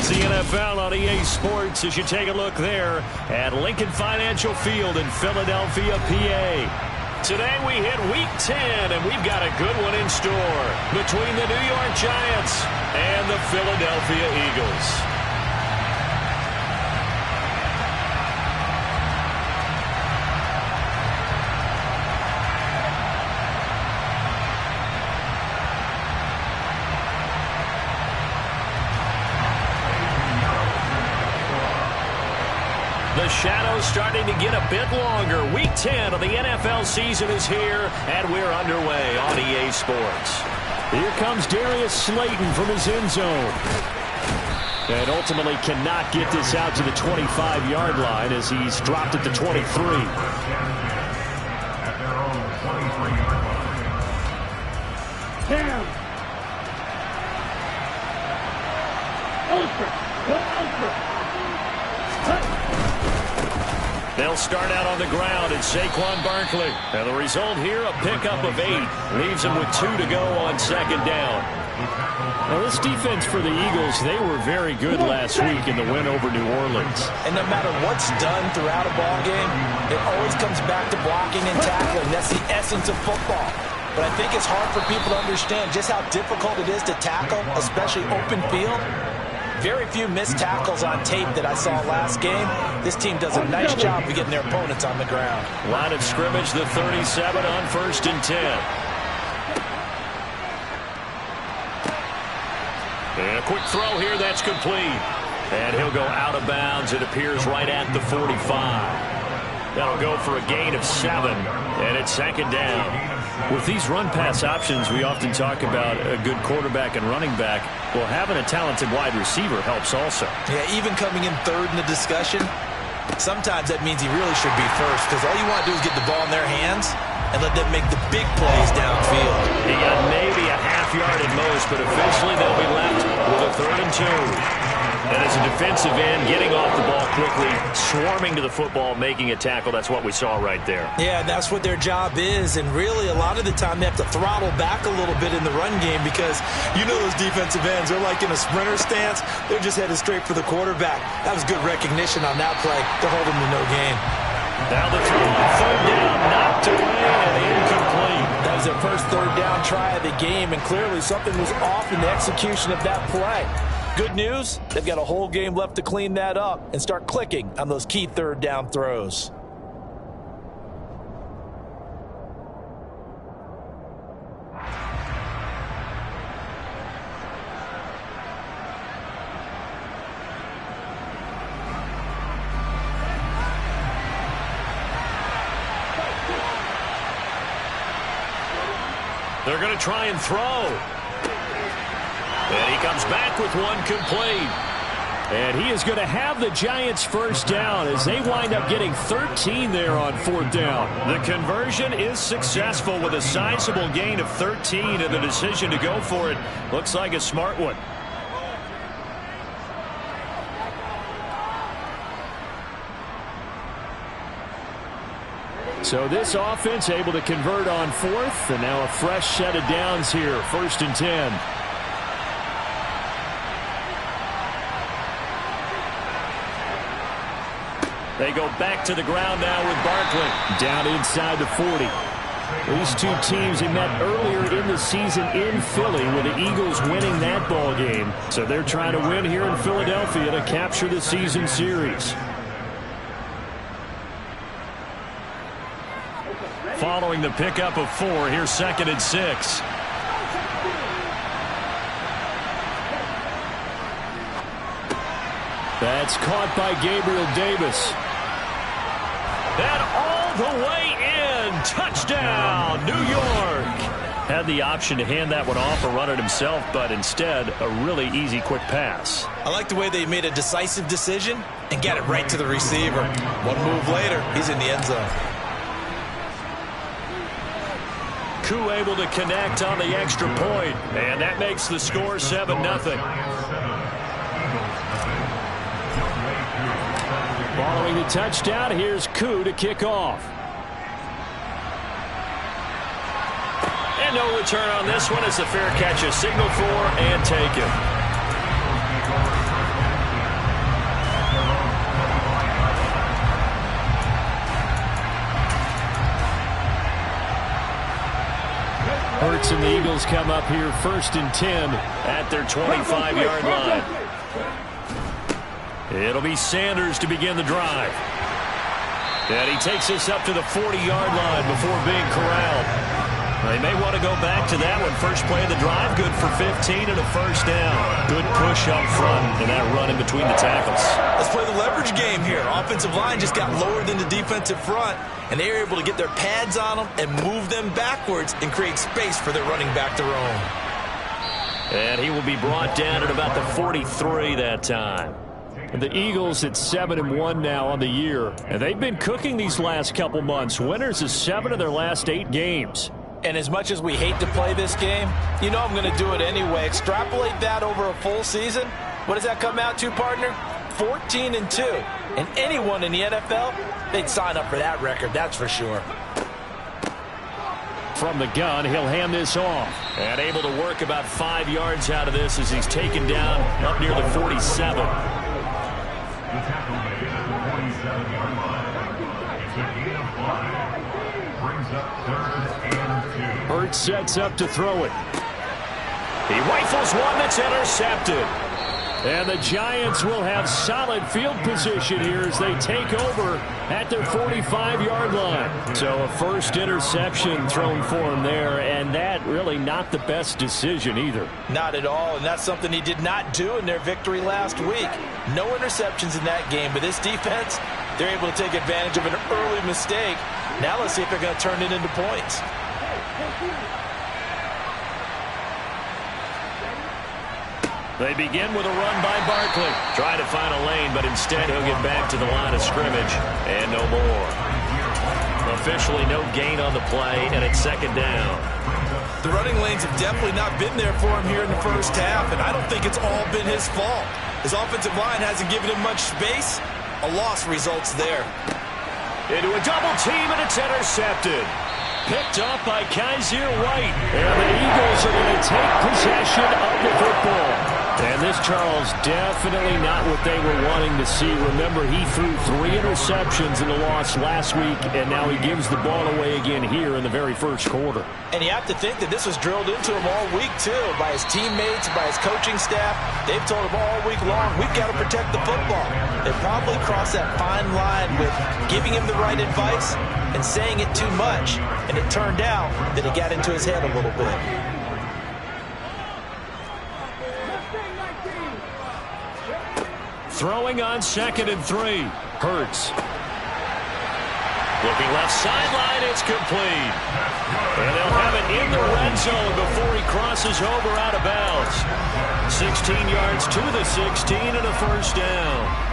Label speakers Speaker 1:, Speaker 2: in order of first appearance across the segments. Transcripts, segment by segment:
Speaker 1: It's the NFL on EA Sports as you take a look there at Lincoln Financial Field in Philadelphia, PA. Today we hit Week 10, and we've got a good one in store between the New York Giants and the Philadelphia Eagles. The shadow's starting to get a bit longer. Week 10 of the NFL season is here, and we're underway on EA Sports.
Speaker 2: Here comes Darius Slayton from his end zone. And ultimately cannot get this out to the 25-yard line as he's dropped at the 23.
Speaker 1: They'll start out on the ground at Saquon Barkley. And the result here, a pickup of 8. Leaves him with 2 to go on second down.
Speaker 2: Now, this defense for the Eagles, they were very good last week in the win over New Orleans.
Speaker 3: And no matter what's done throughout a ball game, it always comes back to blocking and tackling. That's the essence of football. But I think it's hard for people to understand just how difficult it is to tackle, especially open field. Very few missed tackles on tape that I saw last game. This team does a nice job of getting their opponents on the ground.
Speaker 1: Line of scrimmage, the 37 on 1st and 10. And a quick throw here, that's complete. And he'll go out of bounds. It appears right at the 45. That'll go for a gain of 7, and it's second down.
Speaker 2: With these run-pass options, we often talk about a good quarterback and running back. Well, having a talented wide receiver helps also.
Speaker 3: Yeah, even coming in third in the discussion, sometimes that means he really should be first, because all you want to do is get the ball in their hands and let them make the big plays downfield.
Speaker 1: He got maybe a half yard at most, but officially they'll be left with a 3rd and 2. And as a defensive end, getting off the ball quickly, swarming to the football, making a tackle, that's what we saw right there.
Speaker 3: Yeah, that's what their job is, and really a lot of the time they have to throttle back a little bit in the run game because you know those defensive ends, they're like in a sprinter stance, they're just headed straight for the quarterback. That was good recognition on that play to hold them to no gain.
Speaker 1: Now the throw on 3rd down, knocked away and incomplete.
Speaker 3: That was their first 3rd down try of the game, and clearly something was off in the execution of that play. Good news, they've got a whole game left to clean that up and start clicking on those key 3rd down throws.
Speaker 1: They're going to try and throw. And he comes back with one complete.
Speaker 2: And he is going to have the Giants first down as they wind up getting 13 there on 4th down.
Speaker 1: The conversion is successful with a sizable gain of 13, and the decision to go for it looks like a smart one.
Speaker 2: So this offense able to convert on 4th, and now a fresh set of downs here, 1st and 10.
Speaker 1: They go back to the ground now with Barkley.
Speaker 2: Down inside the 40. These two teams had met earlier in the season in Philly with the Eagles winning that ball game. So they're trying to win here in Philadelphia to capture the season series.
Speaker 1: Following the pickup of 4, here's 2nd and 6.
Speaker 2: That's caught by Gabriel Davis.
Speaker 1: And all the way in. Touchdown, New York.
Speaker 2: Had the option to hand that one off or run it himself, but instead a really easy quick pass.
Speaker 3: I like the way they made a decisive decision and got it right to the receiver. One move later, he's in the end zone.
Speaker 1: Koo able to connect on the extra point, and that makes the score 7-0.
Speaker 2: Following the touchdown, here's Koo to kick off.
Speaker 1: And no return on this one as the fair catch is signaled for and taken.
Speaker 2: Hurts and the Eagles come up here 1st and 10
Speaker 1: at their 25-yard line. It'll be Sanders to begin the drive. And he takes us up to the 40-yard line before being corralled. They may want to go back to that one. First play of the drive, good for 15 and a first down. Good push up front and that run in between the tackles.
Speaker 3: Let's play the leverage game here. Offensive line just got lower than the defensive front, and they were able to get their pads on them and move them backwards and create space for their running back to roam.
Speaker 1: And he will be brought down at about the 43 that time.
Speaker 2: The Eagles at 7-1 now on the year, and they've been cooking these last couple months. Winners of 7 of their last 8 games.
Speaker 3: And as much as we hate to play this game, you know I'm going to do it anyway. Extrapolate that over a full season. What does that come out to, partner? 14-2. And anyone in the NFL, they'd sign up for that record, that's for sure.
Speaker 2: From the gun, he'll hand this off.
Speaker 1: And able to work about 5 yards out of this as he's taken down up near the 47.
Speaker 2: Hurts sets up to throw it.
Speaker 1: He rifles one that's intercepted.
Speaker 2: And the Giants will have solid field position here as they take over at their 45-yard line. So a first interception thrown for him there, and that really not the best decision either.
Speaker 3: Not at all, and that's something he did not do in their victory last week. No interceptions in that game, but this defense, they're able to take advantage of an early mistake. Now let's see if they're going to turn it into points.
Speaker 1: They begin with a run by Barkley. Try to find a lane, but instead he'll get back to the line of scrimmage. And no more. Officially no gain on the play, and it's second down.
Speaker 3: The running lanes have definitely not been there for him here in the first half, and I don't think it's all been his fault. His offensive line hasn't given him much space. A loss results there.
Speaker 1: Into a double team, and it's intercepted. Picked up by Kaiser White.
Speaker 2: And the Eagles are going to take possession of the football. And this, Charles, definitely not what they were wanting to see. Remember, he threw 3 interceptions in the loss last week, and now he gives the ball away again here in the very first quarter.
Speaker 3: And you have to think that this was drilled into him all week, too, by his teammates, by his coaching staff. They've told him all week long, we've got to protect the football. They probably crossed that fine line with giving him the right advice and saying it too much. And it turned out that it got into his head a little bit.
Speaker 2: Throwing on 2nd and 3. Hurts.
Speaker 1: Looking left sideline, it's complete. And they'll have it in the red zone before he crosses over out of bounds. 16 yards to the 16 and a first down.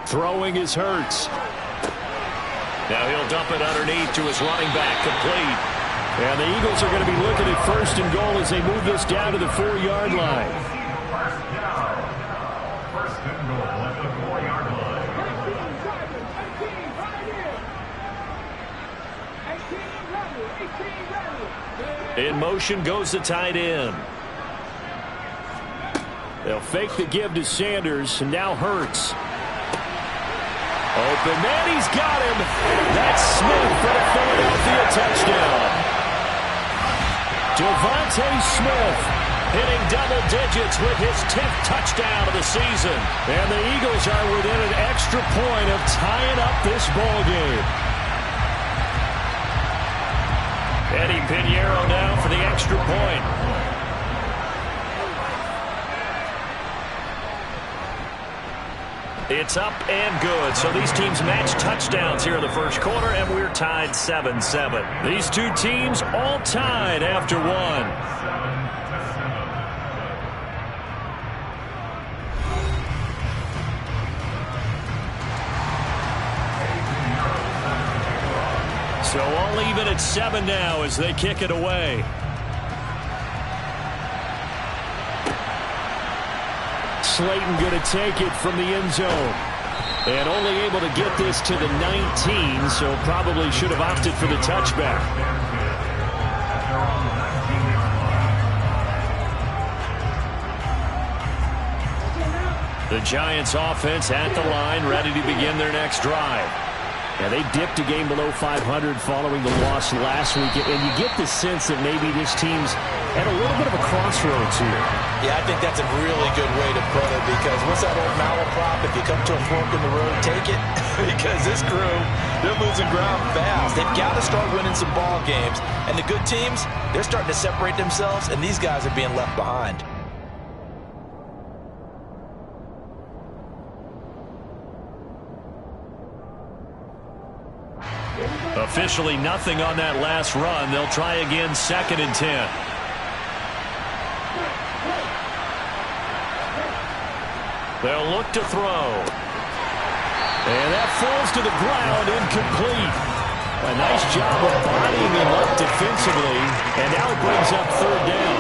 Speaker 2: Throwing is Hurts.
Speaker 1: Now he'll dump it underneath to his running back, complete.
Speaker 2: And the Eagles are going to be looking at 1st and goal as they move this down to the 4-yard line.
Speaker 4: First and goal at the 4-yard line.
Speaker 1: In motion goes the tight end.
Speaker 2: They'll fake the give to Sanders, and now Hurts. Open man, he's got him. That's Smith for the Philadelphia touchdown.
Speaker 1: Devontae Smith hitting double digits with his 10th touchdown of the season.
Speaker 2: And the Eagles are within an extra point of tying up this ball game.
Speaker 1: Eddie Pinheiro now for the extra point. It's up and good. So these teams match touchdowns here in the first quarter, and we're tied 7-7.
Speaker 2: These two teams all tied after one.
Speaker 1: So all even at 7 now as they kick it away.
Speaker 2: Slayton going to take it from the end zone. And only able to get this to the 19, so probably should have opted for the touchback. The Giants offense at the line, ready to begin their next drive. Yeah, they dipped a game below 500 following the loss last week, and you get the sense that maybe this team's at a little bit of a crossroads here.
Speaker 3: Yeah, I think that's a really good way to put it, because what's that old malaprop? If you come to a fork in the road, take it. Because this crew, they're losing ground fast. They've got to start winning some ball games. And the good teams, they're starting to separate themselves, and these guys are being left behind.
Speaker 1: Officially nothing on that last run. They'll try again, 2nd and 10. They'll look to throw. And that falls to the ground, incomplete. A nice job of bodying him up defensively, and now it brings up 3rd down.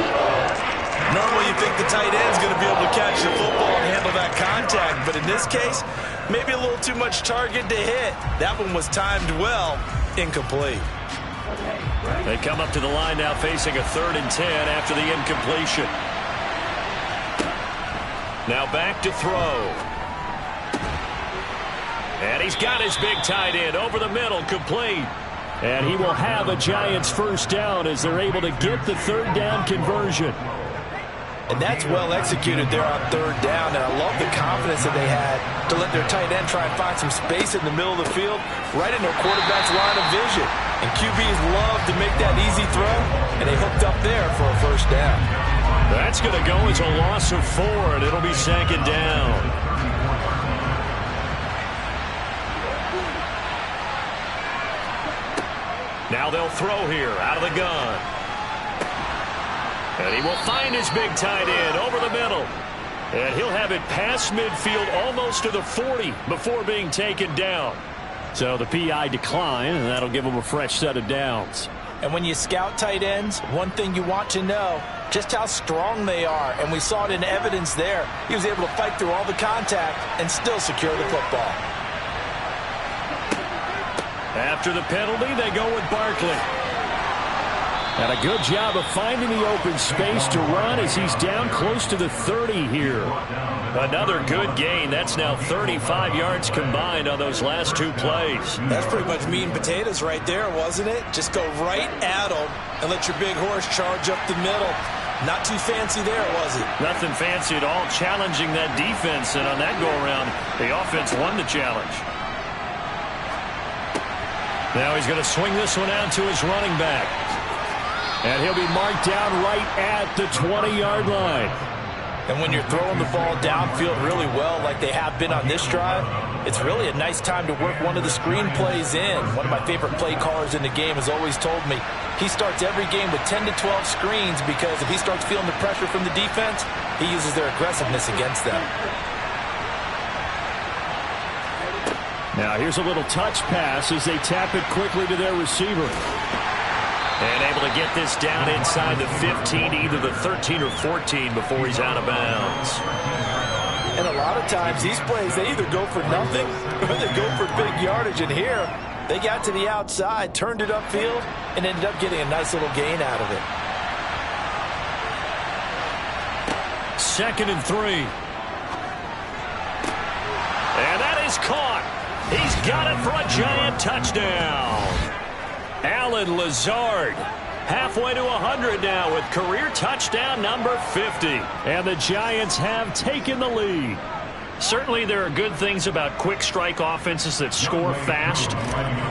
Speaker 3: Normally you think the tight end's going to be able to catch the football and handle that contact, but in this case, maybe a little too much target to hit. That one was timed well. Incomplete.
Speaker 1: They come up to the line now facing a 3rd and 10 after the incompletion. Now back to throw. And he's got his big tight end over the middle, complete.
Speaker 2: And he will have a Giants 1st down as they're able to get the 3rd down conversion.
Speaker 3: And that's well executed there on 3rd down, and I love the confidence that they had to let their tight end try and find some space in the middle of the field, right in their quarterback's line of vision. And QBs love to make that easy throw, and they hooked up there for a 1st down.
Speaker 1: That's going to go as a loss of 4, and it'll be 2nd down. Now they'll throw here out of the gun. And he will find his big tight end over the middle. And he'll have it past midfield almost to the 40 before being taken down.
Speaker 2: So the PI decline, and that'll give him a fresh set of downs.
Speaker 3: And when you scout tight ends, one thing you want to know, just how strong they are. And we saw it in evidence there. He was able to fight through all the contact and still secure the football.
Speaker 1: After the penalty, they go with Barkley.
Speaker 2: And a good job of finding the open space to run as he's down close to the 30 here.
Speaker 1: Another good gain. That's now 35 yards combined on those last 2 plays.
Speaker 3: That's pretty much meat and potatoes right there, wasn't it? Just go right at them and let your big horse charge up the middle. Not too fancy there, was it?
Speaker 1: Nothing fancy at all, challenging that defense. And on that go-around, the offense won the challenge. Now he's going to swing this one out to his running back. And he'll be marked down right at the 20-yard line.
Speaker 3: And when you're throwing the ball downfield really well like they have been on this drive, it's really a nice time to work one of the screen plays in. One of my favorite play callers in the game has always told me he starts every game with 10 to 12 screens because if he starts feeling the pressure from the defense, he uses their aggressiveness against them.
Speaker 2: Now here's a little touch pass as they tap it quickly to their receiver.
Speaker 1: And able to get this down inside the 15, either the 13 or 14 before he's out of bounds.
Speaker 3: And a lot of times these plays, they either go for nothing or they go for big yardage. And here, they got to the outside, turned it upfield, and ended up getting a nice little gain out of it.
Speaker 1: 2nd and 3. And that is caught. He's got it for a Giant touchdown. Allen Lazard halfway to 100 now with career touchdown number 50.
Speaker 2: And the Giants have taken the lead.
Speaker 1: Certainly there are good things about quick strike offenses that score fast,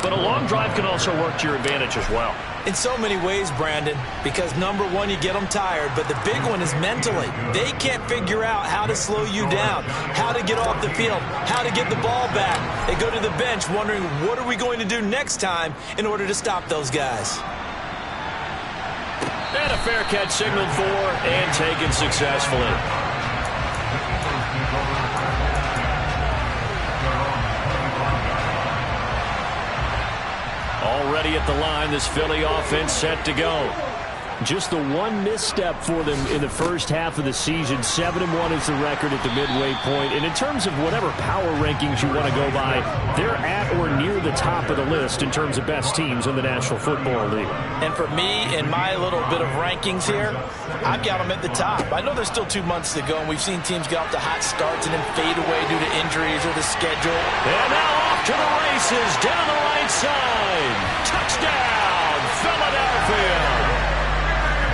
Speaker 1: but a long drive can also work to your advantage as well.
Speaker 3: In so many ways, Brandon, because number one, you get them tired, but the big one is mentally. They can't figure out how to slow you down, how to get off the field, how to get the ball back. They go to the bench wondering, what are we going to do next time in order to stop those guys?
Speaker 1: And a fair catch signaled for and taken successfully. Already at the line, this Philly offense set to go.
Speaker 2: Just the one misstep for them in the first half of the season. 7-1 is the record at the midway point. And in terms of whatever power rankings you want to go by, they're at or near the top of the list in terms of best teams in the National Football League.
Speaker 3: And for me, in my little bit of rankings here, I've got them at the top. I know there's still 2 months to go, and we've seen teams get off to hot starts and then fade away due to injuries or the schedule.
Speaker 1: And now off to the races down the right side. Touchdown, Philadelphia.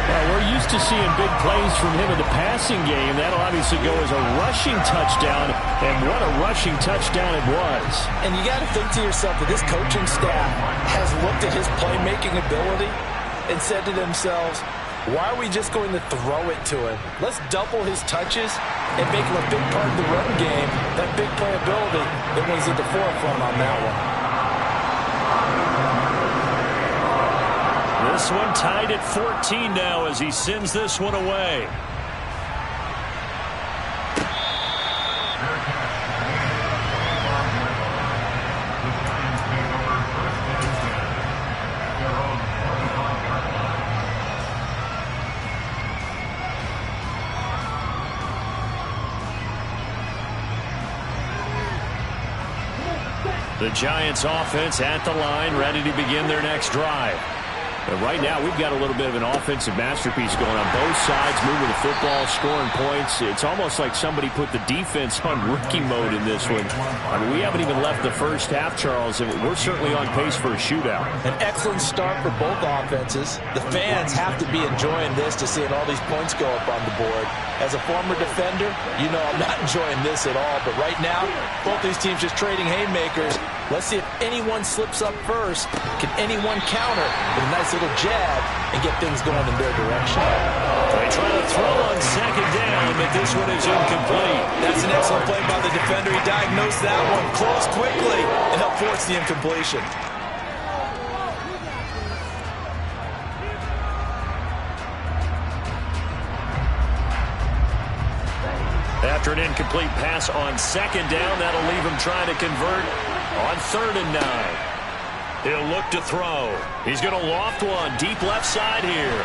Speaker 2: Well, we're used to seeing big plays from him in the passing game. That'll obviously go as a rushing touchdown, and what a rushing touchdown it was.
Speaker 3: And you got to think to yourself that this coaching staff has looked at his playmaking ability and said to themselves, why are we just going to throw it to him? Let's double his touches and make him a big part of the run game. That big playability that was at the forefront on that one.
Speaker 1: This one tied at 14 now as he sends this one away. The Giants offense at the line, ready to begin their next drive. But right now, we've got a little bit of an offensive masterpiece going on both sides, moving the football, scoring points. It's almost like somebody put the defense on rookie mode in this one. I mean, we haven't even left the first half, Charles, and we're certainly on pace for a shootout.
Speaker 3: An excellent start for both offenses. The fans have to be enjoying this to seeing all these points go up on the board. As a former defender, you know I'm not enjoying this at all. But right now, both these teams just trading haymakers. Let's see if anyone slips up first. Can anyone counter with a nice little jab and get things going in their direction?
Speaker 1: They try to throw on second down, but this one is incomplete.
Speaker 3: That's an excellent play by the defender. He diagnosed that one, closed quickly, and helped force the incompletion.
Speaker 1: After an incomplete pass on second down, that'll leave him trying to convert on 3rd and 9. He'll look to throw. He's going to loft one deep left side here.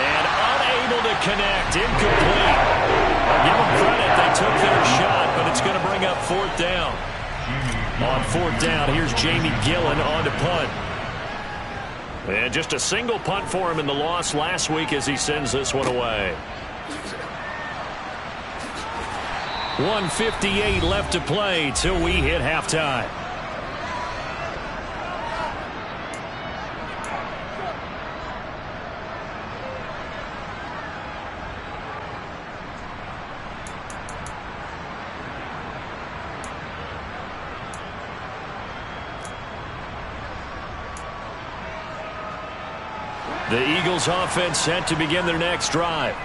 Speaker 1: And unable to connect. Incomplete. I'll give them credit. They took their shot, but it's going to bring up 4th down. On 4th down, here's Jamie Gillen on to punt. And just a single punt for him in the loss last week as he sends this one away. 1:58 left to play till we hit halftime. The Eagles offense set to begin their next drive.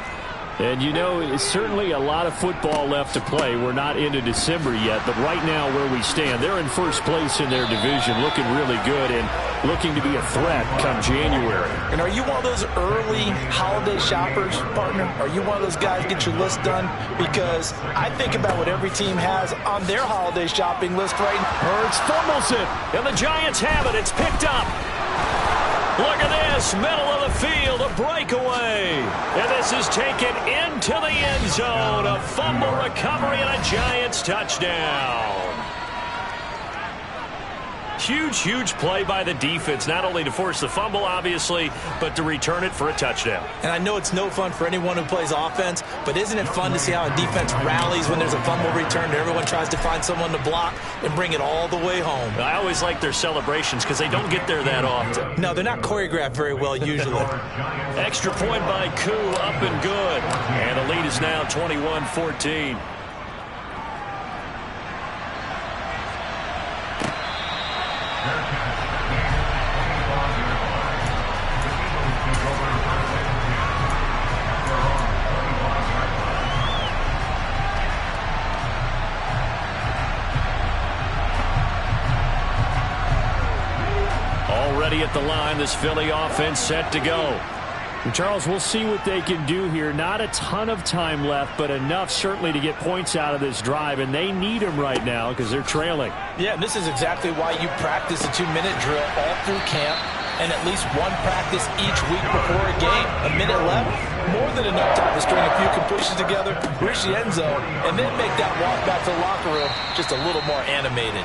Speaker 1: And, you know, it's certainly a lot of football left to play. We're not into December yet, but right now where we stand, they're in first place in their division, looking really good and looking to be a threat come January.
Speaker 3: And are you one of those early holiday shoppers, partner? Are you one of those guys get your list done? Because I think about what every team has on their holiday shopping list right now.
Speaker 1: Hurts fumbles it, and the Giants have it. It's picked up. Look at this, middle of the field, a breakaway. And this is taken into the end zone. A fumble recovery and a Giants touchdown. Huge play by the defense, not only to force the fumble, obviously, but to return it for a touchdown.
Speaker 3: And I know it's no fun for anyone who plays offense, but isn't it fun to see how a defense rallies when there's a fumble return and everyone tries to find someone to block and bring it all the way home?
Speaker 1: I always like their celebrations because they don't get there that often.
Speaker 3: No, they're not choreographed very well usually.
Speaker 1: Extra point by Koo, up and good. And the lead is now 21-14. Already at the line, this Philly offense set to go.
Speaker 2: And Charles, we'll see what they can do here. Not a ton of time left, but enough certainly to get points out of this drive, and they need them right now because they're trailing.
Speaker 3: Yeah, this is exactly why you practice a 2-minute drill all through camp and at least one practice each week before a game. A minute left, more than enough time to string a few completions together, reach the end zone, and then make that walk back to the locker room just a little more animated.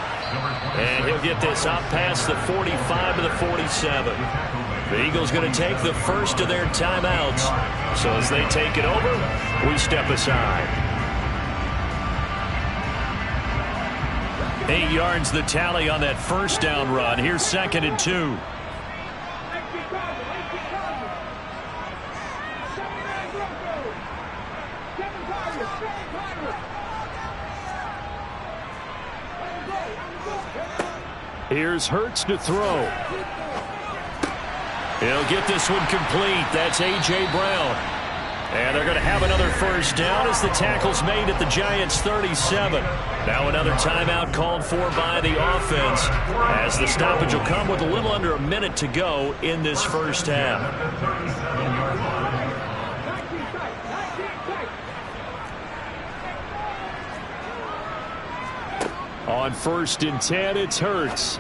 Speaker 1: And he'll get this up past the 45 to the 47. The Eagles going to take the first of their timeouts. So as they take it over, we step aside. 8 yards the tally on that first down run. Here's 2nd and 2.
Speaker 2: Here's Hurts to throw.
Speaker 1: He'll get this one complete. That's A.J. Brown. And they're going to have another first down as the tackle's made at the Giants' 37. Now another timeout called for by the offense as the stoppage will come with a little under a minute to go in this first half.
Speaker 2: On 1st and 10, it's Hurts.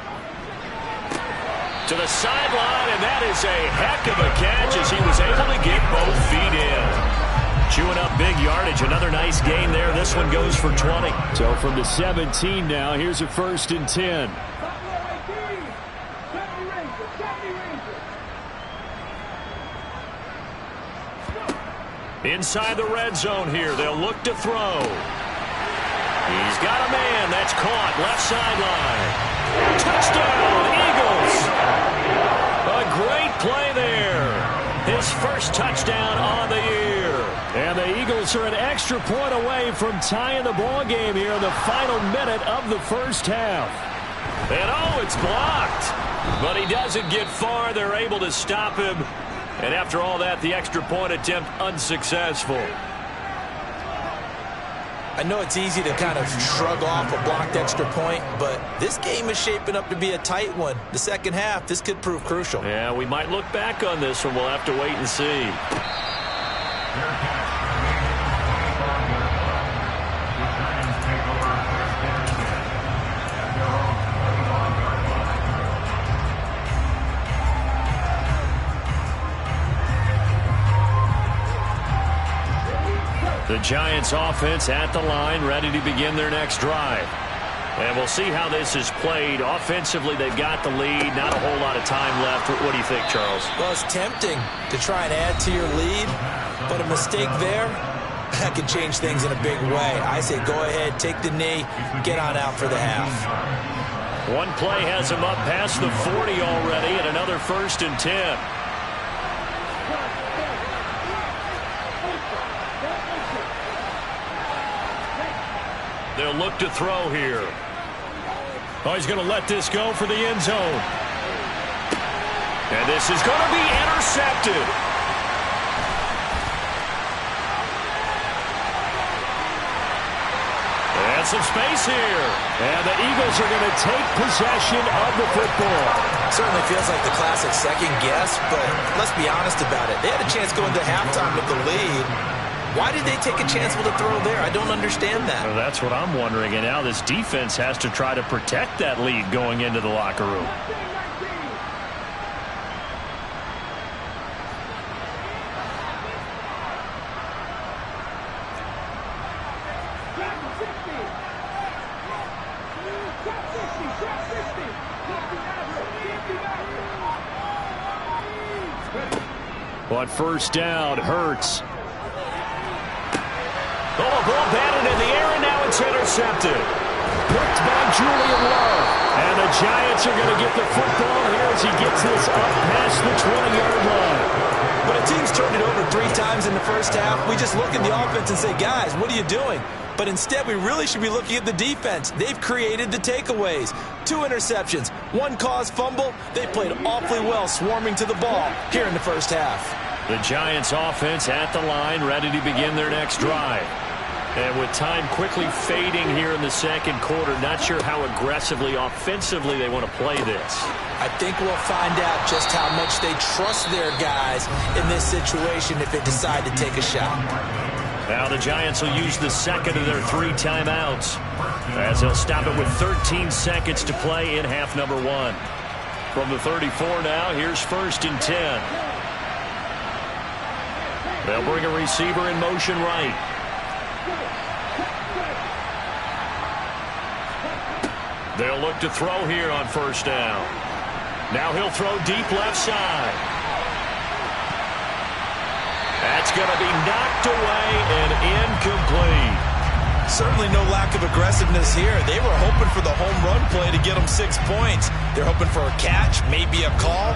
Speaker 1: To the sideline, and that is a heck of a catch as he was able to get both feet in. Chewing up big yardage. Another nice gain there. This one goes for 20.
Speaker 2: So from the 17 now, here's a 1st and 10.
Speaker 1: Inside the red zone here. They'll look to throw. He's got a man. That's caught. Left sideline. Touchdown, Eagles. A great play there. His first touchdown on the year.
Speaker 2: And the Eagles are an extra point away from tying the ball game here in the final minute of the first half.
Speaker 1: And oh, it's blocked. But he doesn't get far. They're able to stop him. And after all that, the extra point attempt unsuccessful.
Speaker 3: I know it's easy to kind of shrug off a blocked extra point, but this game is shaping up to be a tight one. The second half, this could prove crucial.
Speaker 1: Yeah, we might look back on this one. We'll have to wait and see. The Giants offense at the line, ready to begin their next drive. And we'll see how this is played. Offensively, they've got the lead. Not a whole lot of time left. What do you think, Charles?
Speaker 3: Well, it's tempting to try and add to your lead, but a mistake there, that could change things in a big way. I say go ahead, take the knee, get on out for the half.
Speaker 1: One play has him up past the 40 already, and another 1st and 10. They'll look to throw here. Oh, he's going to let this go for the end zone. And this is going to be intercepted. And some space here.
Speaker 2: And the Eagles are going to take possession of the football.
Speaker 3: Certainly feels like the classic second guess, but let's be honest about it. They had a chance going to halftime with the lead. Why did they take a chance with a throw there? I don't understand that.
Speaker 1: Well, that's what I'm wondering. And now this defense has to try to protect that lead going into the locker room.
Speaker 2: On 1st down, Hurts.
Speaker 1: Oh, a ball batted in the air, and now it's intercepted.
Speaker 2: Picked by Julian Love. And the Giants are going to get the football here as he gets this up past the 20-yard line.
Speaker 3: When a team's turned it over 3 times in the first half, we just look at the offense and say, guys, what are you doing? But instead, we really should be looking at the defense. They've created the takeaways. 2 interceptions, 1 caused fumble. They played awfully well swarming to the ball here in the first half.
Speaker 1: The Giants offense at the line, ready to begin their next drive. And with time quickly fading here in the second quarter, not sure how aggressively, offensively they want to play this.
Speaker 3: I think we'll find out just how much they trust their guys in this situation if they decide to take a shot.
Speaker 1: Now the Giants will use the second of their 3 timeouts as they'll stop it with 13 seconds to play in half number 1.
Speaker 2: From the 34 now, here's 1st and 10. They'll bring a receiver in motion right. They'll look to throw here on 1st down. Now he'll throw deep left side. That's going to be knocked away and incomplete.
Speaker 3: Certainly no lack of aggressiveness here. They were hoping for the home run play to get them 6 points. They're hoping for a catch, maybe a call,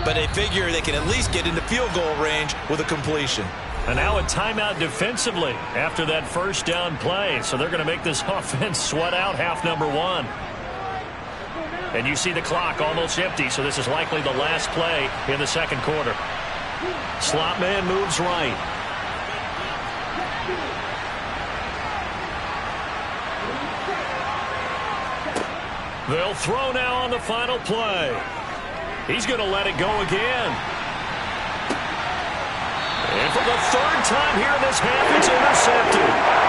Speaker 3: but they figure they can at least get into field goal range with a completion.
Speaker 2: And now a timeout defensively after that 1st down play. So they're going to make this offense sweat out half number 1. And you see the clock almost empty, so this is likely the last play in the 2nd quarter. Slot man moves right. They'll throw now on the final play. He's going to let it go again. And for the 3rd time here in this half, it's intercepted.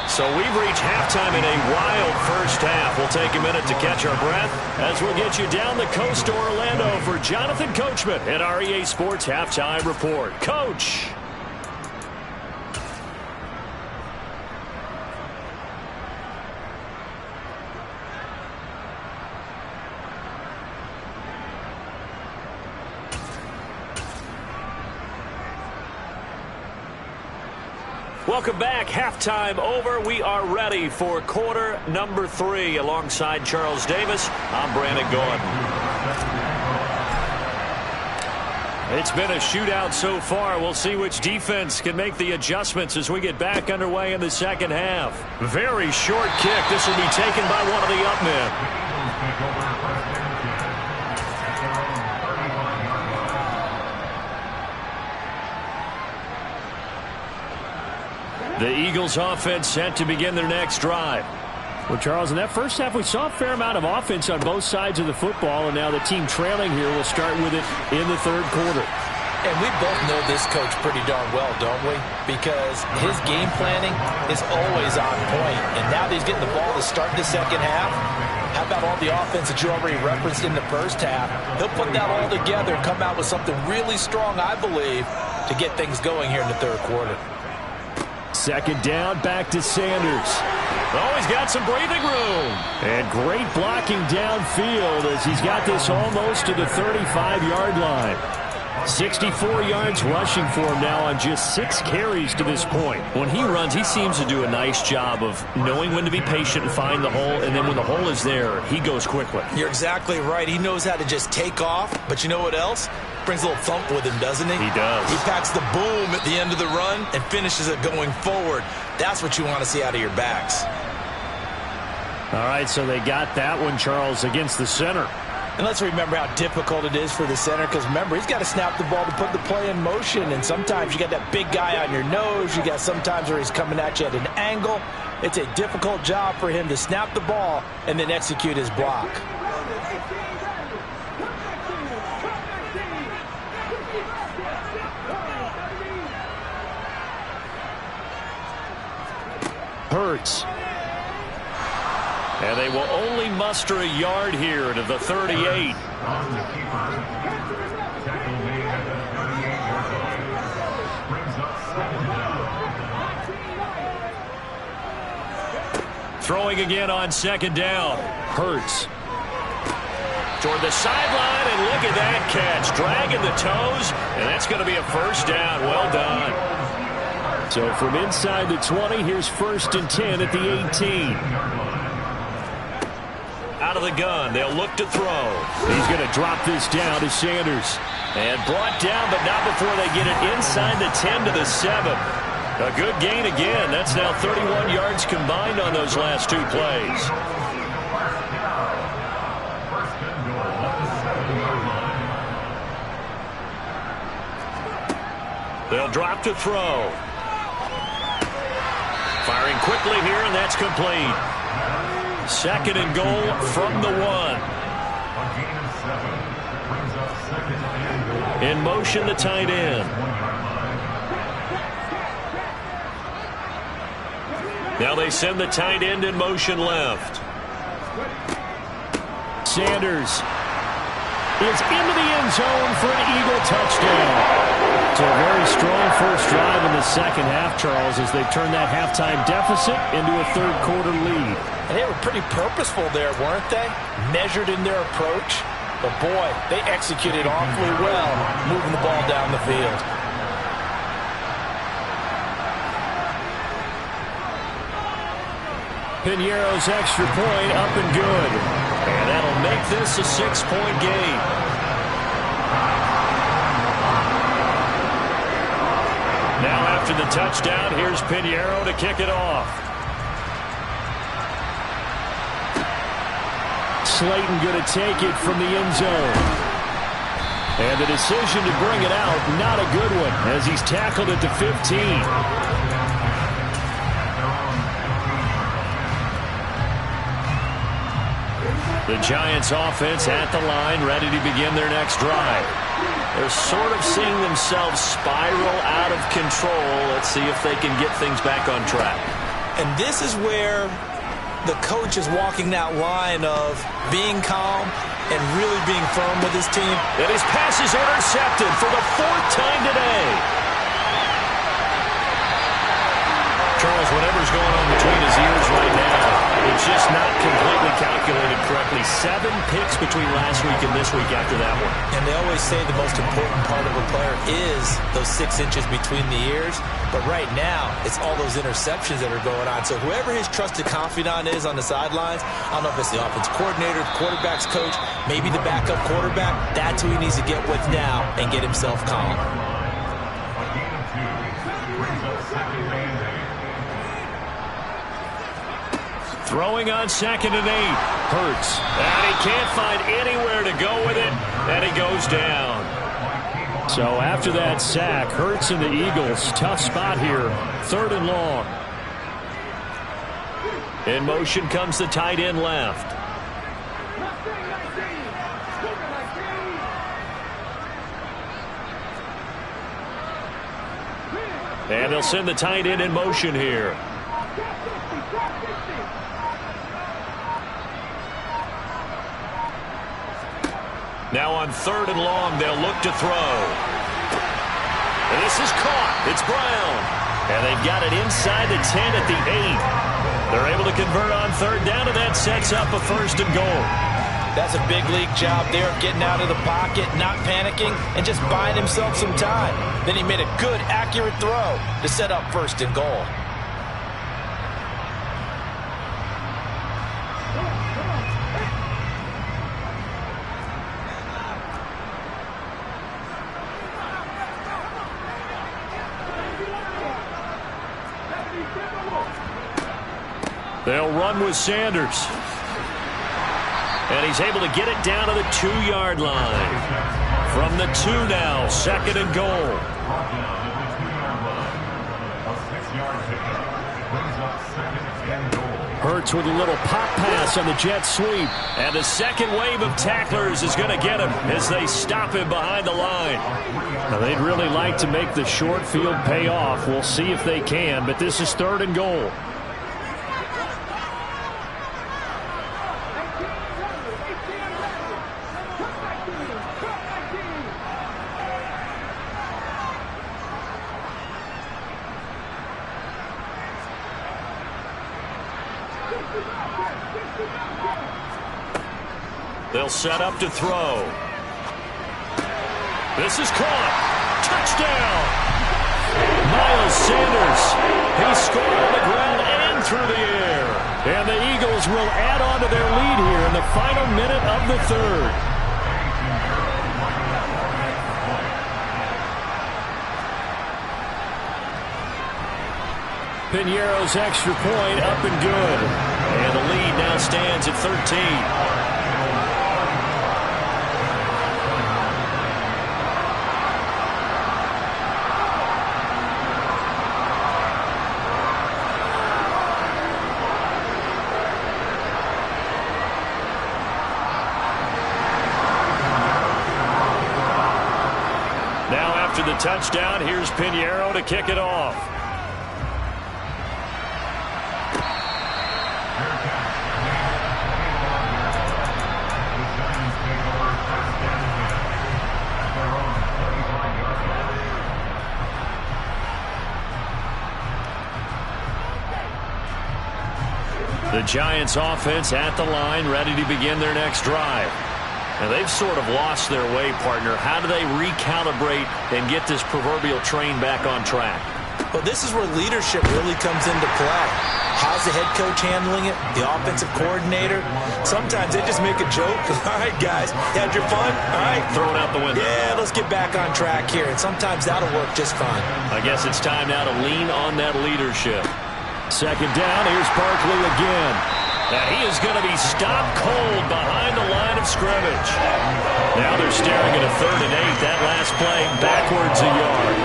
Speaker 2: So we've reached halftime in a wild 1st half. We'll take a minute to catch our breath as we'll get you down the coast to Orlando for Jonathan Coachman at our EA Sports Halftime Report. Coach. Welcome back. Halftime over. We are ready for quarter number 3. Alongside Charles Davis, I'm Brandon Gordon. It's been a shootout so far. We'll see which defense can make the adjustments as we get back underway in the 2nd half. Very short kick. This will be taken by one of the up men. The Eagles offense set to begin their next drive. Well, Charles, in that 1st half, we saw a fair amount of offense on both sides of the football, and now the team trailing here will start with it in the 3rd quarter.
Speaker 3: And we both know this coach pretty darn well, don't we? Because his game planning is always on point. And now that he's getting the ball to start the 2nd half, how about all the offense that you already referenced in the 1st half? He'll put that all together and come out with something really strong, I believe, to get things going here in the 3rd quarter.
Speaker 2: 2nd down, back to Sanders. Oh, he's got some breathing room. And great blocking downfield as he's got this almost to the 35-yard line. 64 yards rushing for him now on just 6 carries to this point. When he runs, he seems to do a nice job of knowing when to be patient and find the hole, and then when the hole is there, he goes quickly.
Speaker 3: You're exactly right. He knows how to just take off, but you know what else? Brings a little thump with him, doesn't he?
Speaker 2: He does.
Speaker 3: He packs the boom at the end of the run and finishes it going forward. That's what you want to see out of your backs.
Speaker 2: All right, so they got that one, Charles, against the center.
Speaker 3: And let's remember how difficult it is for the center, because remember, he's got to snap the ball to put the play in motion, and sometimes you got that big guy on your nose. You got sometimes where he's coming at you at an angle. It's a difficult job for him to snap the ball and then execute his block.
Speaker 2: Hurts. And they will only muster a yard here to the 38. Throwing again on 2nd down. Hurts. Toward the sideline, and look at that catch. Dragging the toes, and that's going to be a 1st down. Well done. So from inside the 20, here's 1st and 10 at the 18. Out of the gun, they'll look to throw. He's going to drop this down to Sanders. And brought down, but not before they get it inside the 10 to the 7. A good gain again. That's now 31 yards combined on those last 2 plays. They'll drop to throw. Firing quickly here, and that's complete. 2nd and goal from the 1. In motion, the tight end.
Speaker 1: Now they send the tight end in motion left.
Speaker 2: Sanders is into the end zone for an Eagle touchdown. So a very strong first drive in the second half, Charles, as they turn that halftime deficit into a third-quarter lead.
Speaker 3: And they were pretty purposeful there, weren't they? Measured in their approach. But, boy, they executed awfully well, moving the ball down the field.
Speaker 2: Piñeiro's extra point up and good.
Speaker 1: And that'll make this a 6-point game. Now after the touchdown, here's Piñeiro to kick it off.
Speaker 2: Slayton going to take it from the end zone. And the decision to bring it out, not a good one, as he's tackled at the 15.
Speaker 1: The Giants offense at the line, ready to begin their next drive. They're sort of seeing themselves spiral out of control. Let's see if they can get things back on track.
Speaker 3: And this is where the coach is walking that line of being calm and really being firm with his team.
Speaker 1: And his pass is intercepted for the 4th time today. Charles, whatever's going on between his ears right now, it's just not completely calculated correctly. 7 picks between last week and this week after that one.
Speaker 3: And they always say the most important part of a player is those 6 inches between the ears. But right now, it's all those interceptions that are going on. So whoever his trusted confidant is on the sidelines, I don't know if it's the offense coordinator, the quarterback's coach, maybe the backup quarterback, that's who he needs to get with now and get himself calm.
Speaker 1: Throwing on 2nd and 8. Hurts. And he can't find anywhere to go with it. And he goes down.
Speaker 2: So after that sack, Hurts and the Eagles, tough spot here. 3rd and long.
Speaker 1: In motion comes the tight end left. And they'll send the tight end in motion here. Now on 3rd and long, they'll look to throw. And this is caught. It's Brown. And they've got it inside the 10 at the 8. They're able to convert on 3rd down, and that sets up a 1st and goal.
Speaker 3: That's a big league job there, getting out of the pocket, not panicking, and just buying himself some time. Then he made a good, accurate throw to set up 1st and goal.
Speaker 1: They'll run with Sanders. And he's able to get it down to the 2-yard line. From the 2 now, 2nd and goal.
Speaker 2: Hurts with a little pop pass on the jet sweep.
Speaker 1: And the second wave of tacklers is going to get him as they stop him behind the line.
Speaker 2: Now, they'd really like to make the short field pay off. We'll see if they can, but this is 3rd and goal.
Speaker 1: They'll set up to throw. This is caught. Touchdown.
Speaker 2: Miles Sanders. He scored on the ground and through the air. And the Eagles will add on to their lead here in the final minute of the 3rd. Piñeiro's extra point up and good.
Speaker 1: And the lead now stands at 13. After the touchdown, here's Piñeiro to kick it off. The Giants offense at the line, ready to begin their next drive. And they've sort of lost their way, partner. How do they recalibrate and get this proverbial train back on track?
Speaker 3: Well, this is where leadership really comes into play. How's the head coach handling it? The offensive coordinator? Sometimes they just make a joke. All right, guys, you had your fun? All right.
Speaker 1: Throw it out the window.
Speaker 3: Yeah, let's get back on track here. And sometimes that'll work just fine.
Speaker 1: I guess it's time now to lean on that leadership.
Speaker 2: Second down, here's Barkley again.
Speaker 1: And he is going to be stopped cold behind the line of scrimmage. Now they're staring at a 3rd and 8. That last play backwards a yard.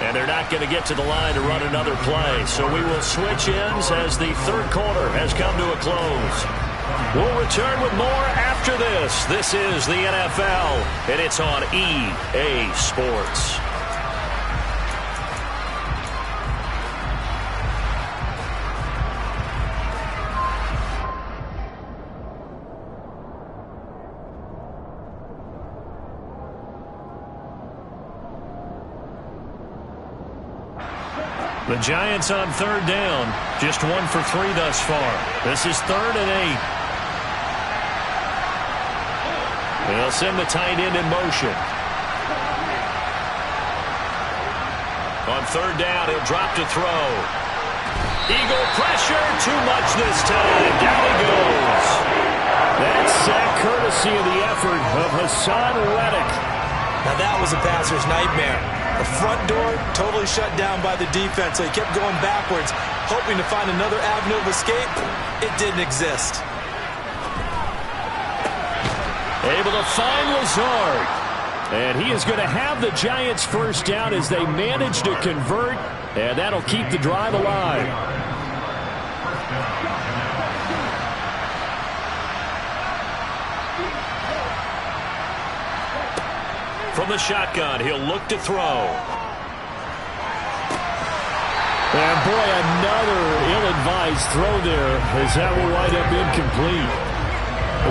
Speaker 1: And they're not going to get to the line to run another play. So we will switch ends as the 3rd quarter has come to a close. We'll return with more after this. This is the NFL, and it's on EA Sports. The Giants on 3rd down. Just 1 for 3 thus far. This is 3rd and 8. They'll send the tight end in motion. On 3rd down, he'll drop to throw. Eagle pressure, too much this time. Down he goes.
Speaker 2: That sack courtesy of the effort of Hassan Reddick.
Speaker 3: Now that was a passer's nightmare. The front door totally shut down by the defense, so he kept going backwards, hoping to find another avenue of escape. It didn't exist.
Speaker 2: Able to find Lazard. And he is going to have the Giants' first down as they manage to convert, and that'll keep the drive alive.
Speaker 1: From the shotgun, he'll look to throw.
Speaker 2: And boy, another ill-advised throw there, as that will wind up incomplete.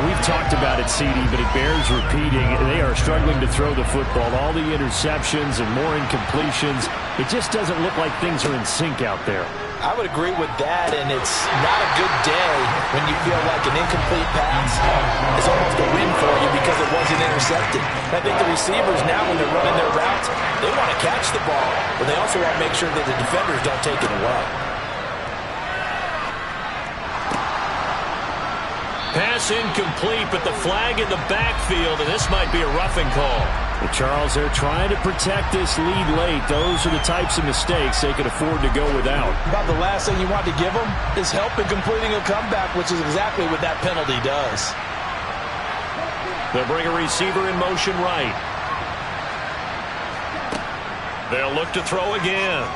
Speaker 2: We've talked about it, CD, but it bears repeating. They are struggling to throw the football. All the interceptions and more incompletions. It just doesn't look like things are in sync out there.
Speaker 3: I would agree with that, and it's not a good day when you feel like an incomplete pass is almost a win for you because it wasn't intercepted. I think the receivers now, when they're running their routes, they want to catch the ball, but they also want to make sure that the defenders don't take it away.
Speaker 1: Pass incomplete, but the flag in the backfield, and this might be a roughing call.
Speaker 2: Well, Charles, they're trying to protect this lead late. Those are the types of mistakes they can afford to go without.
Speaker 3: About the last thing you want to give them is help in completing a comeback, which is exactly what that penalty does.
Speaker 1: They'll bring a receiver in motion right. They'll look to throw again.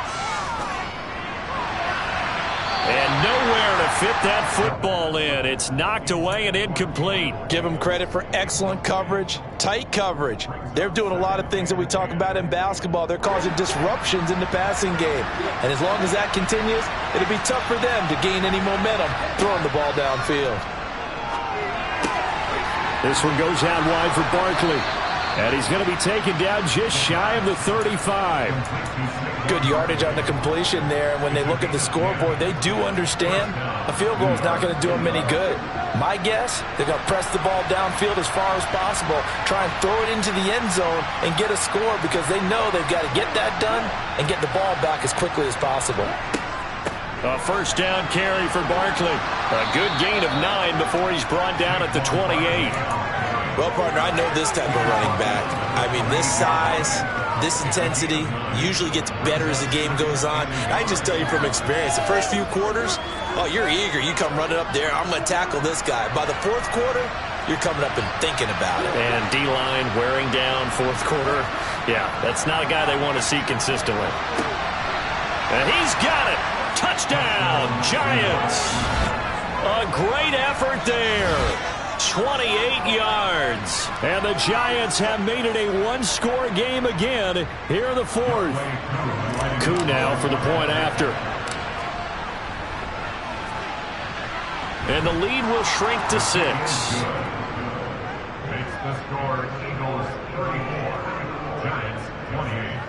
Speaker 1: And nowhere to fit that football in. It's knocked away and incomplete.
Speaker 3: Give them credit for excellent coverage, tight coverage. They're doing a lot of things that we talk about in basketball. They're causing disruptions in the passing game. And as long as that continues, it'll be tough for them to gain any momentum throwing the ball downfield.
Speaker 2: This one goes out wide for Barkley. And he's going to be taken down just shy of the 35.
Speaker 3: Good yardage on the completion there. When they look at the scoreboard, they do understand a field goal is not going to do them any good. My guess, they're going to press the ball downfield as far as possible, try and throw it into the end zone and get a score because they know they've got to get that done and get the ball back as quickly as possible.
Speaker 1: A first down carry for Barkley. A good gain of 9 before he's brought down at the 28.
Speaker 3: Well, partner, I know this type of running back. I mean, this size, this intensity usually gets better as the game goes on. I just tell you from experience, the first few quarters, oh, you're eager. You come running up there, I'm going to tackle this guy. By the 4th quarter, you're coming up and thinking about it.
Speaker 1: And D-line wearing down 4th quarter. Yeah, that's not a guy they want to see consistently. And he's got it. Touchdown, Giants. A great effort there. 28 yards.
Speaker 2: And the Giants have made it a one-score game again here in the 4th. Koo now for the point after.
Speaker 1: And the lead will shrink to 6.
Speaker 4: Makes the score Eagles 34, Giants 28.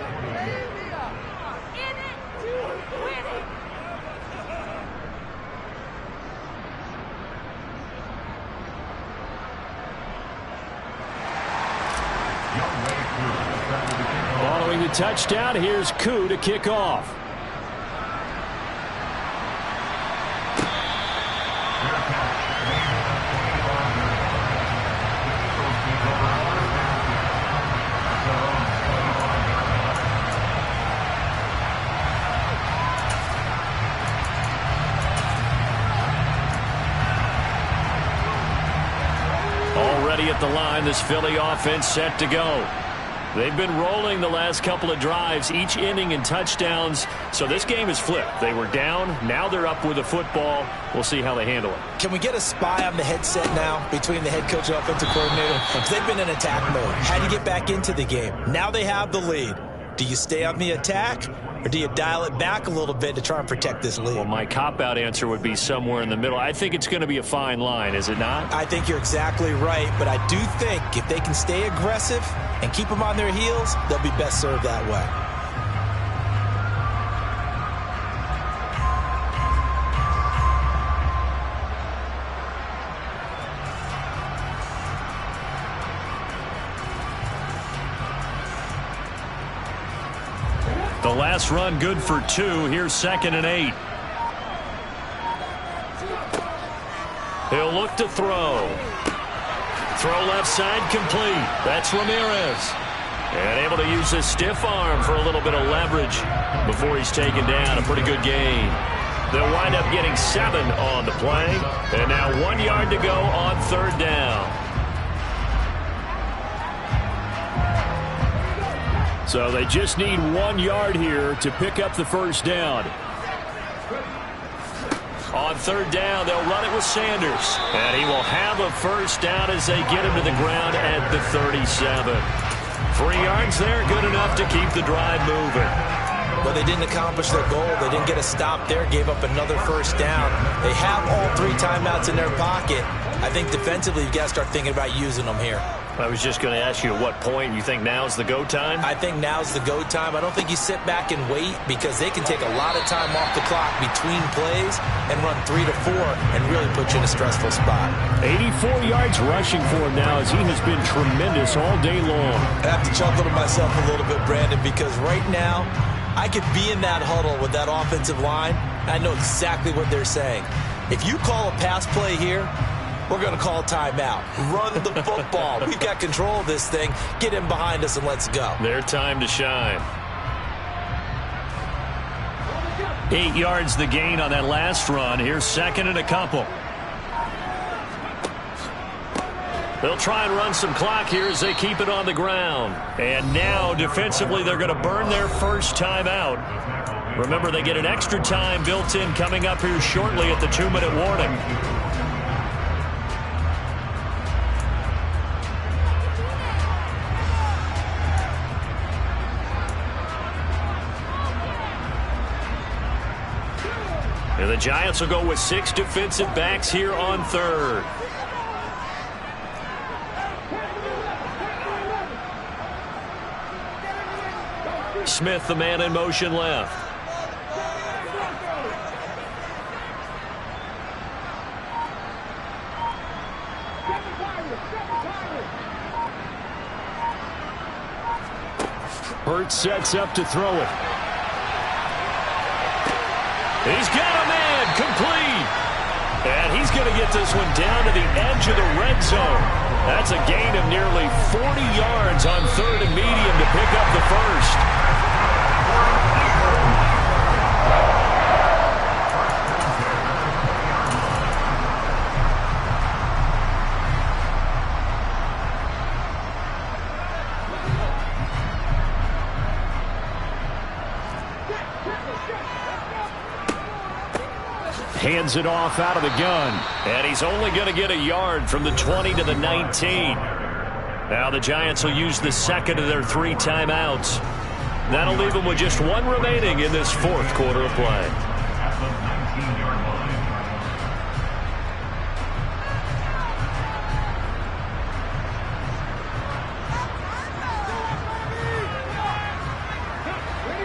Speaker 2: Following the touchdown, here's Koo to kick off. Already at the line, this Philly offense set to go. They've been rolling the last couple of drives, each inning in touchdowns. So this game is flipped. They were down. Now they're up with the football. We'll see how they handle it.
Speaker 3: Can we get a spy on the headset now between the head coach and offensive coordinator? Because they've been in attack mode. How do you get back into the game? Now they have the lead. Do you stay on the attack, or do you dial it back a little bit to try and protect this lead?
Speaker 2: Well, my cop-out answer would be somewhere in the middle. I think it's going to be a fine line, is it not?
Speaker 3: I think you're exactly right, but I do think if they can stay aggressive and keep them on their heels, they'll be best served that way.
Speaker 2: The last run good for 2. Here's 2nd and 8. He'll look to throw. Throw left side complete. That's Ramirez. And able to use his stiff arm for a little bit of leverage before he's taken down. A pretty good gain. They'll wind up getting 7 on the play. And now 1 yard to go on 3rd down. So they just need 1 yard here to pick up the first down. On 3rd down, they'll run it with Sanders. And he will have a first down as they get him to the ground at the 37. 3 yards there, good enough to keep the drive moving.
Speaker 3: But they didn't accomplish their goal. They didn't get a stop there, gave up another first down. They have all 3 timeouts in their pocket. I think defensively, you've got to start thinking about using them here.
Speaker 2: I was just going to ask you at what point you think now's the go time?
Speaker 3: I think now's the go time. I don't think you sit back and wait, because they can take a lot of time off the clock between plays and run 3 to 4 and really put you in a stressful spot.
Speaker 2: 84 yards rushing for him now, as he has been tremendous all day long.
Speaker 3: I have to chuckle to myself a little bit, Brandon, because right now I could be in that huddle with that offensive line. I know exactly what they're saying. If you call a pass play here, we're going to call timeout. Run the football. We've got control of this thing. Get in behind us and let's go.
Speaker 2: Their time to shine. 8 yards the gain on that last run. Here's 2nd and a couple. They'll try and run some clock here as they keep it on the ground. And now defensively they're going to burn their first timeout. Remember, they get an extra time built in coming up here shortly at the 2-minute warning. And the Giants will go with 6 defensive backs here on 3rd. Smith, the man in motion left. Hurts sets up to throw it. He's got a man complete. And he's going to get this one down to the edge of the red zone. That's a gain of nearly 40 yards on 3rd and medium to pick up the first. Hands it off out of the gun. And he's only going to get a yard from the 20 to the 19. Now the Giants will use the 2nd of their 3 timeouts. That'll leave them with just 1 remaining in this 4th quarter of play.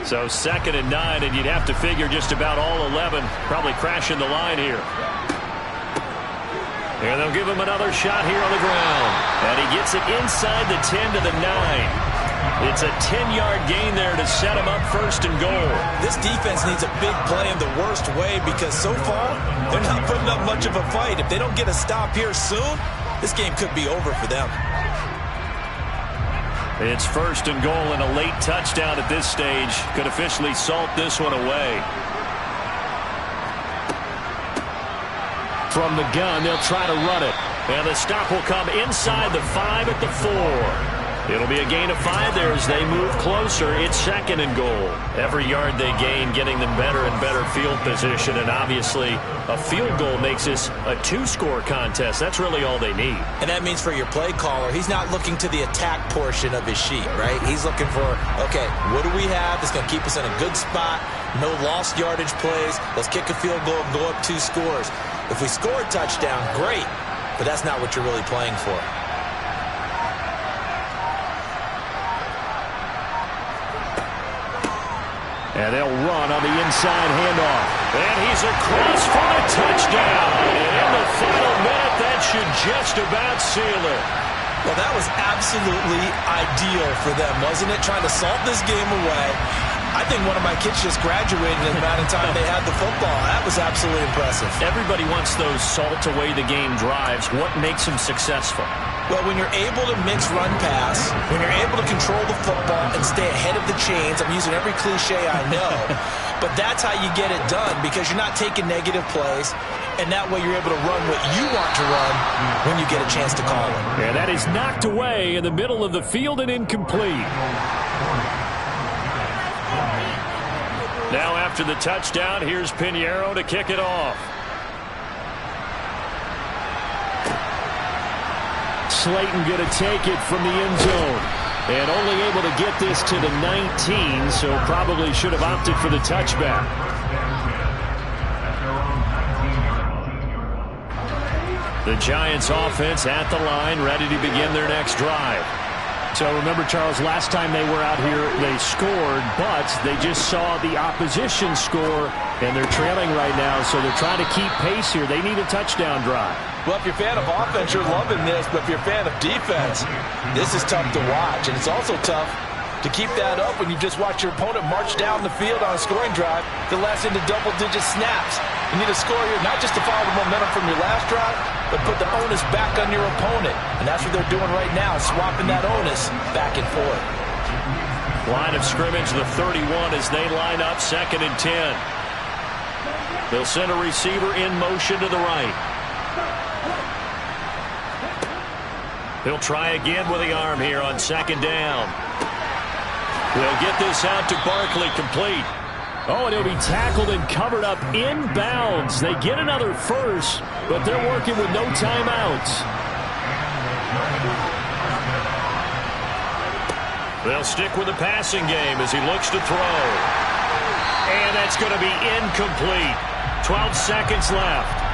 Speaker 2: So 2nd and 9, and you'd have to figure just about all 11 probably crashing the line here. And they'll give him another shot here on the ground. And he gets it inside the 10 to the 9.
Speaker 1: It's a 10-yard gain there to set him up first and goal.
Speaker 3: This defense needs a big play in the worst way because so far they're not putting up much of a fight. If they don't get a stop here soon, this game could be over for them.
Speaker 1: It's first and goal, and a late touchdown at this stage could officially salt this one away. From the gun, they'll try to run it. And the stop will come inside the 5 at the 4. It'll be a gain of 5 there as they move closer. It's second and goal. Every yard they gain getting them better and better field position. And obviously, a field goal makes this a 2-score contest. That's really all they need.
Speaker 3: And that means for your play caller, he's not looking to the attack portion of his sheet, right? He's looking for, okay, what do we have that's going to keep us in a good spot? No lost yardage plays. Let's kick a field goal and go up 2 scores. If we score a touchdown, great. But that's not what you're really playing for.
Speaker 1: And they'll run on the inside handoff. And he's across for the touchdown. And in the final minute, that should just about seal it.
Speaker 3: Well, that was absolutely ideal for them, wasn't it? Trying to salt this game away. I think one of my kids just graduated in the amount of time they had the football. That was absolutely impressive.
Speaker 1: Everybody wants those salt-away-the-game drives. What makes them successful?
Speaker 3: Well, when you're able to mix run-pass, when you're able to control the football and stay ahead of the chains, I'm using every cliche I know, but that's how you get it done because you're not taking negative plays, and that way you're able to run what you want to run when you get a chance to call it.
Speaker 2: And that is knocked away in the middle of the field and incomplete.
Speaker 1: Now after the touchdown, here's Pinheiro to kick it off.
Speaker 2: Slayton going to take it from the end zone. And only able to get this to the 19, so probably should have opted for the touchback.
Speaker 1: The Giants offense at the line, ready to begin their next drive.
Speaker 2: So remember, Charles, last time they were out here, they scored, but they just saw the opposition score, and they're trailing right now, so they're trying to keep pace here. They need a touchdown drive.
Speaker 3: Well, if you're a fan of offense, you're loving this, but if you're a fan of defense, this is tough to watch, and it's also tough to keep that up when you just watch your opponent march down the field on a scoring drive that lasts into double-digit snaps. You need a score here not just to follow the momentum from your last drive, but put the onus back on your opponent. And that's what they're doing right now, swapping that onus back and forth.
Speaker 1: Line of scrimmage, the 31 as they line up, second and 10. They'll send a receiver in motion to the right. He'll try again with the arm here on second down. They'll get this out to Barkley, complete.
Speaker 2: Oh, and he'll be tackled and covered up inbounds. They get another first, but they're working with no timeouts.
Speaker 1: They'll stick with the passing game as he looks to throw. And that's going to be incomplete. 12 seconds left.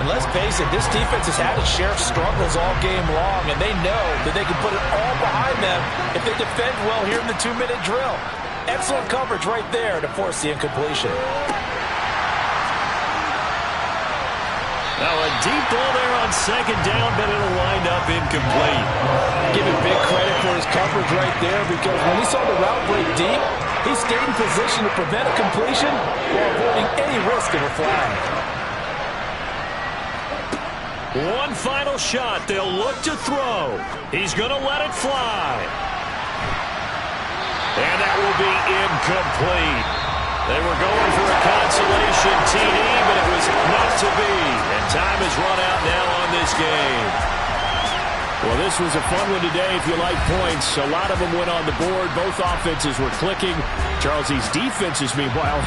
Speaker 3: And let's face it, this defense has had its share of struggles all game long, and they know that they can put it all behind them if they defend well here in the 2-minute drill. Excellent coverage right there to force the incompletion.
Speaker 1: Now a deep ball there on second down, but it'll wind up incomplete.
Speaker 3: Give him big credit for his coverage right there because when he saw the route break deep, he stayed in position to prevent a completion while avoiding any risk of a flag.
Speaker 1: One final shot. They'll look to throw. He's going to let it fly. And that will be incomplete. They were going for a consolation TD, but it was not to be. And time has run out now on this game.
Speaker 2: Well, this was a fun one today if you like points. A lot of them went on the board. Both offenses were clicking. Charles, these defenses, meanwhile,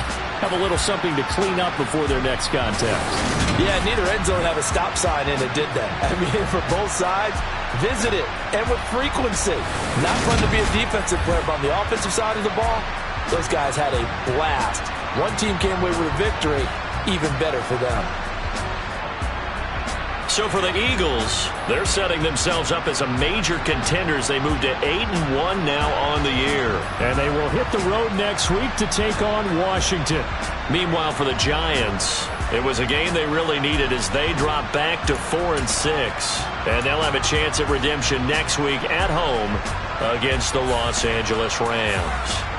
Speaker 2: have a little something to clean up before their next contest.
Speaker 3: Yeah, neither end zone had a stop sign in it, did they? I mean, for both sides, visit it, and with frequency. Not fun to be a defensive player, but on the offensive side of the ball, those guys had a blast. One team came away with a victory, even better for them.
Speaker 1: So for the Eagles, they're setting themselves up as a major contender as they move to 8-1 now on the year.
Speaker 2: And they will hit the road next week to take on Washington.
Speaker 1: Meanwhile, for the Giants, it was a game they really needed as they drop back to 4-6. And they'll have a chance at redemption next week at home against the Los Angeles Rams.